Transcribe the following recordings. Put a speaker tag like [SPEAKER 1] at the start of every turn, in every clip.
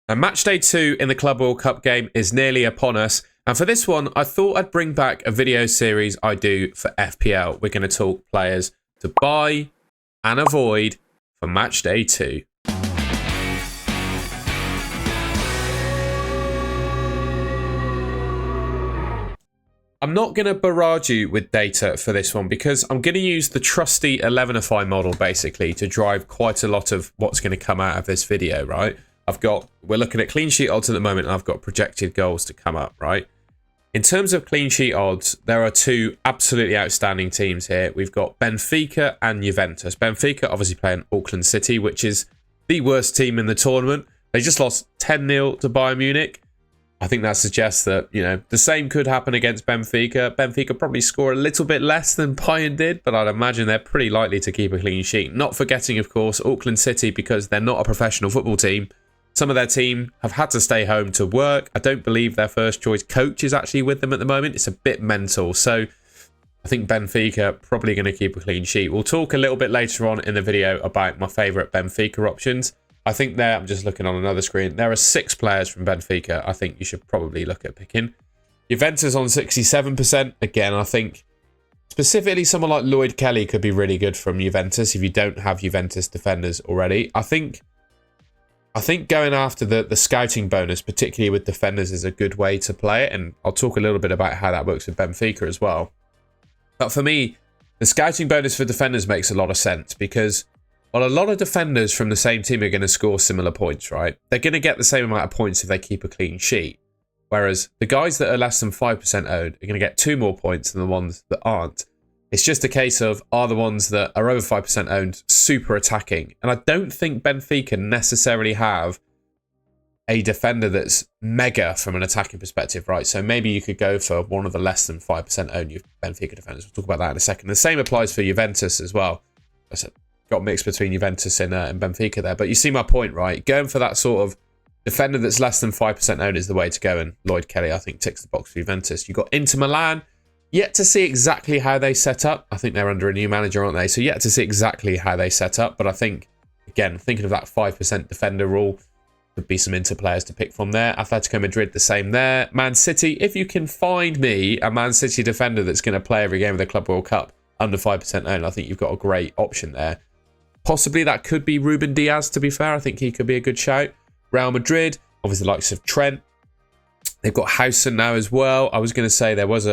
[SPEAKER 1] And match day 2 in the Club World Cup game is nearly upon us. And for this one, I thought I'd bring back a video series I do for FPL. We're going to talk players to buy and avoid for match day 2. I'm not going to barrage you with data for this one because I'm going to use the trusty Elevenify model basically to drive quite a lot of what's going to come out of this video, right? We're looking at clean sheet odds at the moment and I've got projected goals to come up, right? In terms of clean sheet odds, there are two absolutely outstanding teams here. We've got Benfica and Juventus. Benfica obviously playing Auckland City, which is the worst team in the tournament. They just lost 10-0 to Bayern Munich. I think that suggests that, the same could happen against Benfica. Benfica probably score a little bit less than Bayern did, but I'd imagine they're pretty likely to keep a clean sheet. Not forgetting, of course, Auckland City, because they're not a professional football team. Some of their team have had to stay home to work. I don't believe their first choice coach is actually with them at the moment. It's a bit mental. So I think Benfica probably going to keep a clean sheet. We'll talk a little bit later on in the video about my favourite Benfica options. I think I'm just looking on another screen. There are 6 players from Benfica I think you should probably look at picking. Juventus on 67%. Again, I think specifically someone like Lloyd Kelly could be really good from Juventus if you don't have Juventus defenders already. I think going after the scouting bonus, particularly with defenders, is a good way to play it. And I'll talk a little bit about how that works with Benfica as well. But for me, the scouting bonus for defenders makes a lot of sense because, well, a lot of defenders from the same team are going to score similar points, right? They're going to get the same amount of points if they keep a clean sheet. Whereas the guys that are less than 5% owned are going to get 2 more points than the ones that aren't. It's just a case of, are the ones that are over 5% owned super attacking? And I don't think Benfica necessarily have a defender that's mega from an attacking perspective, right? So maybe you could go for one of the less than 5% owned Benfica defenders. We'll talk about that in a second. The same applies for Juventus as well. I said, got mixed between Juventus and Benfica there. But you see my point, right? Going for that sort of defender that's less than 5% owned is the way to go. And Lloyd Kelly, I think, ticks the box for Juventus. You've got Inter Milan. Yet to see exactly how they set up. I think they're under a new manager, aren't they? So yet to see exactly how they set up. But I think, again, thinking of that 5% defender rule, could be some Inter players to pick from there. Atletico Madrid, the same there. Man City, if you can find me a Man City defender that's going to play every game of the Club World Cup under 5% owned, I think you've got a great option there. Possibly that could be Ruben Diaz, to be fair. I think he could be a good shout. Real Madrid, obviously the likes of Trent. They've got Housen now as well. I was going to say there was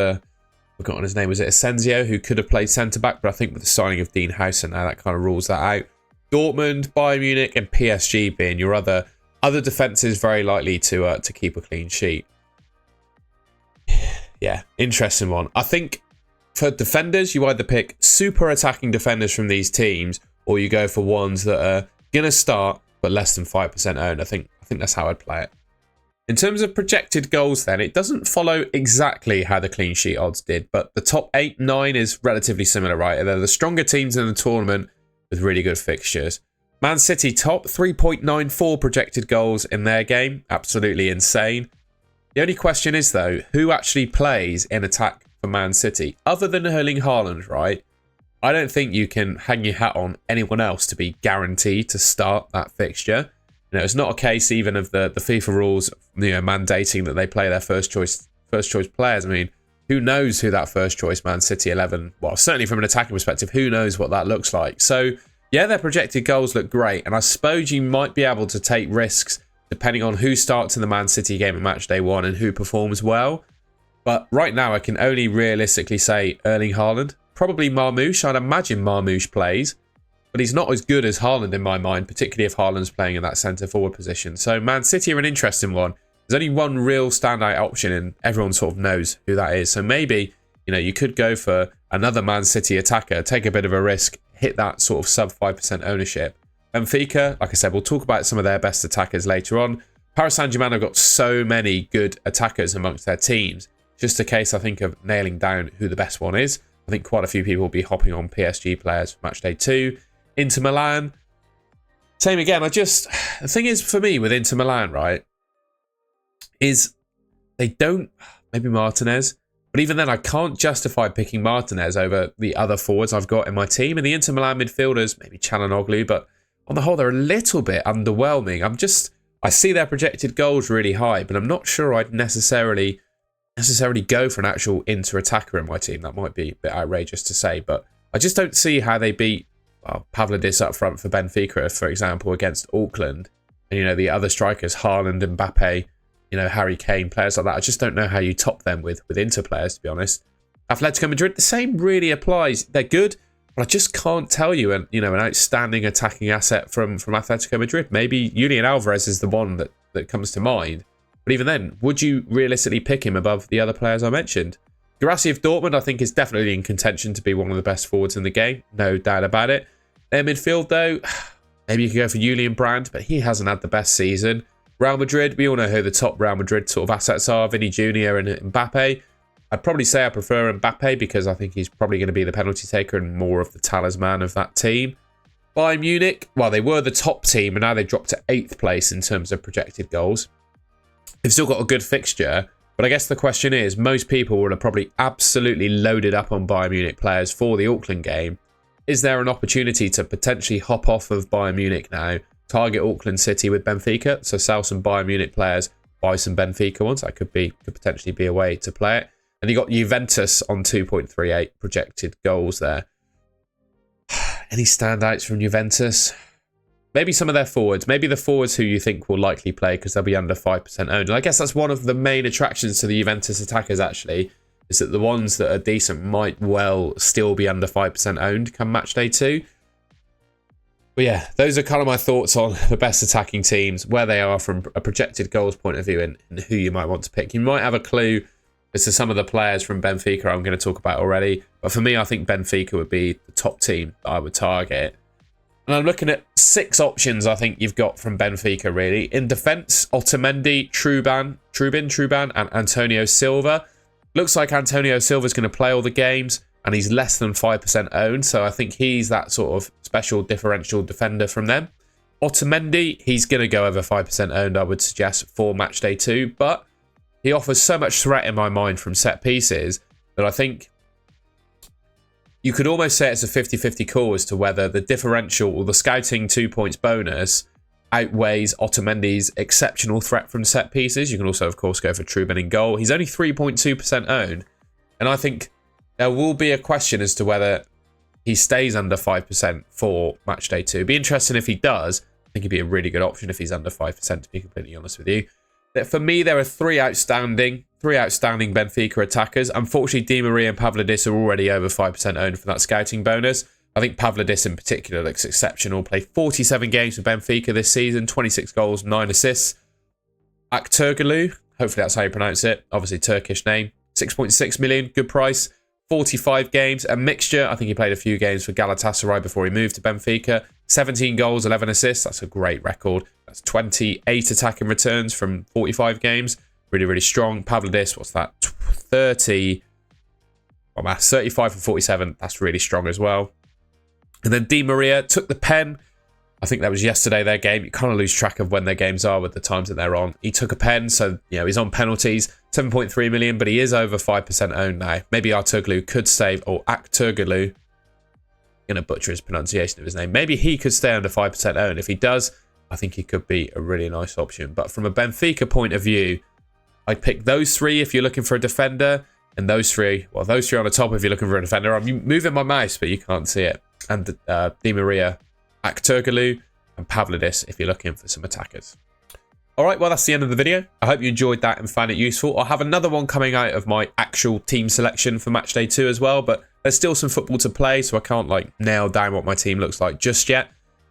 [SPEAKER 1] forgotten his name, was it Asensio, who could have played centre-back, but I think with the signing of Dean Housen now, that kind of rules that out. Dortmund, Bayern Munich, and PSG being your other defences very likely to keep a clean sheet. Yeah, interesting one. I think for defenders, you either pick super attacking defenders from these teams, or you go for ones that are going to start, but less than 5% owned. I think that's how I'd play it. In terms of projected goals then, it doesn't follow exactly how the clean sheet odds did, but the top 8, 9 is relatively similar, right? They're the stronger teams in the tournament with really good fixtures. Man City top, 3.94 projected goals in their game. Absolutely insane. The only question is, though, who actually plays in attack for Man City? Other than Erling Haaland, right? I don't think you can hang your hat on anyone else to be guaranteed to start that fixture. It's not a case even of the FIFA rules, mandating that they play their first choice players. I mean, who knows who that first choice Man City 11? Well, certainly from an attacking perspective, who knows what that looks like? So, yeah, their projected goals look great, and I suppose you might be able to take risks depending on who starts in the Man City game at match day 1 and who performs well. But right now, I can only realistically say Erling Haaland, probably Marmoush. I'd imagine Marmoush plays. But he's not as good as Haaland in my mind, particularly if Haaland's playing in that centre-forward position. So Man City are an interesting one. There's only one real standout option, and everyone sort of knows who that is. So maybe, you could go for another Man City attacker, take a bit of a risk, hit that sort of sub 5% ownership. Benfica, like I said, we'll talk about some of their best attackers later on. Paris Saint-Germain have got so many good attackers amongst their teams. Just a case, I think, of nailing down who the best one is. I think quite a few people will be hopping on PSG players for match day 2. Inter Milan, same again. The thing is for me with Inter Milan, right, is they don't, maybe Martinez, but even then I can't justify picking Martinez over the other forwards I've got in my team. And the Inter Milan midfielders, maybe Çalhanoğlu, but on the whole, they're a little bit underwhelming. I see their projected goals really high, but I'm not sure I'd necessarily go for an actual inter-attacker in my team. That might be a bit outrageous to say, but I just don't see how they beat Pavlidis up front for Benfica, for example, against Auckland. And, you know, the other strikers, Haaland, Mbappe, you know, Harry Kane, players like that. I just don't know how you top them with Inter players, to be honest. Atletico Madrid, the same really applies. They're good, but I just can't tell you an outstanding attacking asset from Atletico Madrid. Maybe Julian Alvarez is the one that comes to mind. But even then, would you realistically pick him above the other players I mentioned? Guirassy of Dortmund, I think, is definitely in contention to be one of the best forwards in the game. No doubt about it. Their midfield, though, maybe you could go for Julian Brandt, but he hasn't had the best season. Real Madrid, we all know who the top Real Madrid sort of assets are. Vinny Jr. and Mbappe. I'd probably say I prefer Mbappe because I think he's probably going to be the penalty taker and more of the talisman of that team. Bayern Munich, well, they were the top team and now they dropped to 8th place in terms of projected goals. They've still got a good fixture, but I guess the question is, most people will have probably absolutely loaded up on Bayern Munich players for the Auckland game. Is there an opportunity to potentially hop off of Bayern Munich now, target Auckland City with Benfica, so sell some Bayern Munich players, buy some Benfica ones? That could potentially be a way to play it. And you got Juventus on 2.38 projected goals there. Any standouts from Juventus? Maybe some of their forwards. Maybe the forwards who you think will likely play because they'll be under 5% owned. And I guess that's one of the main attractions to the Juventus attackers, actually, is that the ones that are decent might well still be under 5% owned come Matchday 2. But yeah, those are kind of my thoughts on the best attacking teams, where they are from a projected goals point of view and who you might want to pick. You might have a clue as to some of the players from Benfica I'm going to talk about already. But for me, I think Benfica would be the top team that I would target. And I'm looking at 6 options I think you've got from Benfica, really. In defence, Otamendi, Trubin, and Antonio Silva. Looks like Antonio Silva's going to play all the games, and he's less than 5% owned. So I think he's that sort of special differential defender from them. Otamendi, he's going to go over 5% owned, I would suggest, for Matchday 2. But he offers so much threat in my mind from set pieces that I think you could almost say it's a 50-50 call as to whether the differential or the scouting 2 points bonus outweighs Otamendi's exceptional threat from set pieces. You can also, of course, go for Trubin in goal. He's only 3.2% owned. And I think there will be a question as to whether he stays under 5% for Matchday 2. It'd be interesting if he does. I think he'd be a really good option if he's under 5%, to be completely honest with you. For me, there are three outstanding Benfica attackers. Unfortunately, Di Maria and Pavlidis are already over 5% owned for that scouting bonus. I think Pavlidis in particular looks exceptional. Played 47 games for Benfica this season, 26 goals, 9 assists. Akturgalu, hopefully that's how you pronounce it. Obviously, Turkish name. 6.6 million, good price. 45 games, a mixture. I think he played a few games for Galatasaray before he moved to Benfica. 17 goals, 11 assists. That's a great record. That's 28 attacking returns from 45 games. Really, really strong. Pavlidis, what's that? 35 from 47. That's really strong as well. And then Di Maria took the pen. I think that was yesterday, their game. You kind of lose track of when their games are with the times that they're on. He took a pen, so he's on penalties. 7.3 million, but he is over 5% owned now. Maybe Akturgalu could save, or Akturgalu. I'm going to butcher his pronunciation of his name. Maybe he could stay under 5% owned. If he does, I think he could be a really nice option. But from a Benfica point of view, I'd pick those 3 if you're looking for a defender. And those 3 on the top if you're looking for a defender. I'm moving my mouse, but you can't see it. And Di Maria, Akturgalu, and Pavlidis if you're looking for some attackers. Alright, well, that's the end of the video. I hope you enjoyed that and found it useful. I'll have another one coming out of my actual team selection for Matchday 2 as well, but there's still some football to play, so I can't nail down what my team looks like just yet.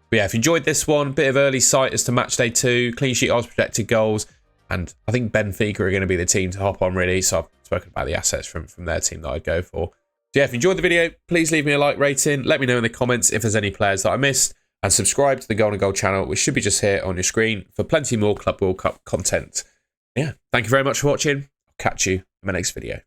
[SPEAKER 1] But yeah, if you enjoyed this one, bit of early sight as to Matchday 2, clean sheet odds, projected goals, and I think Benfica are going to be the team to hop on, really. So I've spoken about the assets from their team that I'd go for. So yeah, if you enjoyed the video, please leave me a like rating. Let me know in the comments if there's any players that I missed. And subscribe to the Golden Goal channel, which should be just here on your screen for plenty more Club World Cup content. Yeah, thank you very much for watching. I'll catch you in my next video.